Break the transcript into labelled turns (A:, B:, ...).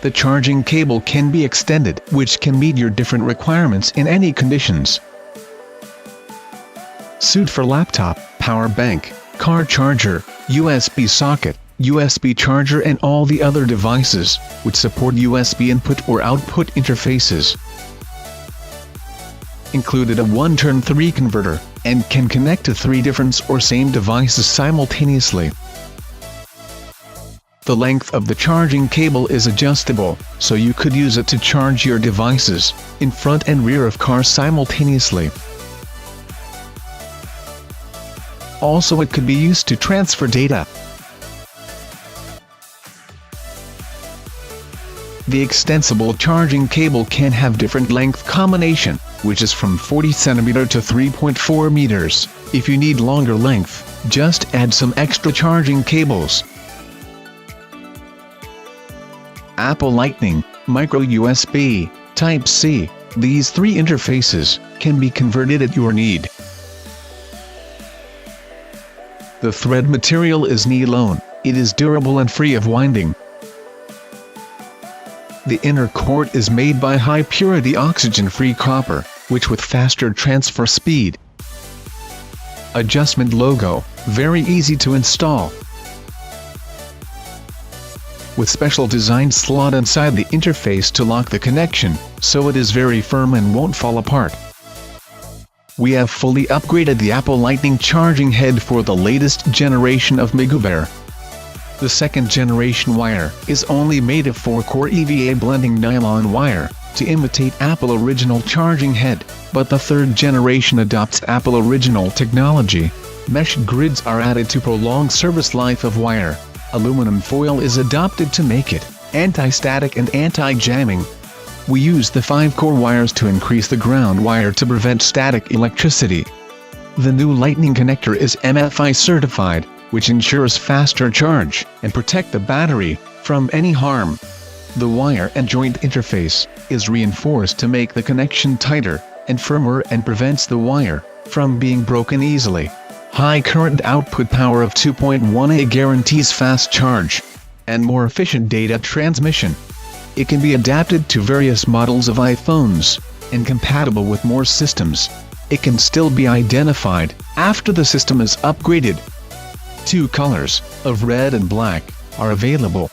A: The charging cable can be extended, which can meet your different requirements in any conditions. Suit for laptop, power bank, car charger, USB socket, USB charger and all the other devices, which support USB input or output interfaces. Included a 1-turn 3 converter, and can connect to 3 different or same devices simultaneously. The length of the charging cable is adjustable, so you could use it to charge your devices, in front and rear of cars simultaneously. Also, it could be used to transfer data. The extensible charging cable can have different length combination, which is from 40 cm to 3.4 meters. If you need longer length, just add some extra charging cables. Apple Lightning, Micro USB, Type-C, these 3 interfaces can be converted at your need. The thread material is nylon. It is durable and free of winding. The inner core is made by high-purity oxygen-free copper, which with faster transfer speed. Adjustment logo, very easy to install. With special design slot inside the interface to lock the connection, so it is very firm and won't fall apart. We have fully upgraded the Apple Lightning charging head for the latest generation of MiGU. The 2nd generation wire is only made of 4-core EVA blending nylon wire, to imitate Apple Original charging head, but the 3rd generation adopts Apple Original technology. Mesh grids are added to prolong service life of wire. Aluminum foil is adopted to make it anti-static and anti-jamming. We use the 5-core wires to increase the ground wire to prevent static electricity. The new Lightning connector is MFI certified, which ensures faster charge and protect the battery from any harm. The wire and joint interface is reinforced to make the connection tighter and firmer and prevents the wire from being broken easily. High current output power of 2.1 A guarantees fast charge and more efficient data transmission. It can be adapted to various models of iPhones and compatible with more systems. It can still be identified after the system is upgraded. 2 colors, of red and black, are available.